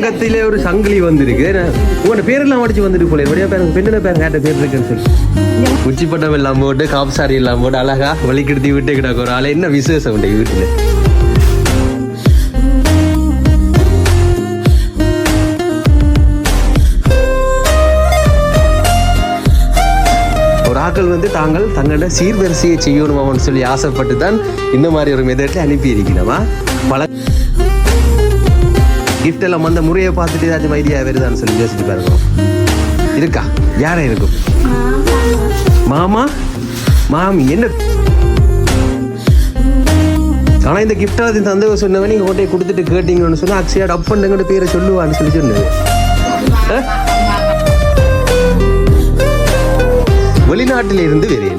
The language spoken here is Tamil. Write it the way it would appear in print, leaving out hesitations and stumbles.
தங்கத்திலே ஒரு சங்கிலி வந்திருக்கு. உங்களோட பேரெல்லாம் அடிச்சு வந்துட்டு போல வழியா பேர் பெண்ணோட பேர் கேட்ட பேர் இருக்குன்னு சொல்லி உச்சிப்பட்டம் எல்லாம் போட்டு காப்சாரி எல்லாம் போட்டு அழகா வலிக்கிடுத்தி விட்டு கிடக்கு ஒரு ஆளை. என்ன விசேஷம் உண்டு வீட்டுல? ஆக்கள் வந்து தாங்கள் தங்களோட சீர்வரிசையை செய்யணுமான்னு சொல்லி ஆசைப்பட்டு தான் இந்த மாதிரி ஒரு மெதட்ல அனுப்பி இருக்கணுமா. பல கிஃப்ட் எல்லாம் அந்த முறையை பார்த்துட்டு ஏதாச்சும் ஐடியா வருதான்னு சொல்லி யோசிச்சு பாருங்க. இருக்கா? யாரா இருக்கும்? மாமா மாமி என்ன? ஆனா இந்த கிஃப்டா தந்த சொன்னவன் நீங்க கொண்டே கொடுத்துட்டு கேட்டீங்கன்னு சொன்னா அக்ஷயா டப் பண்ணுங்க பேரை சொல்லுவான்னு சொல்லி சொன்னது. வெளிநாட்டில இருந்து வெளியில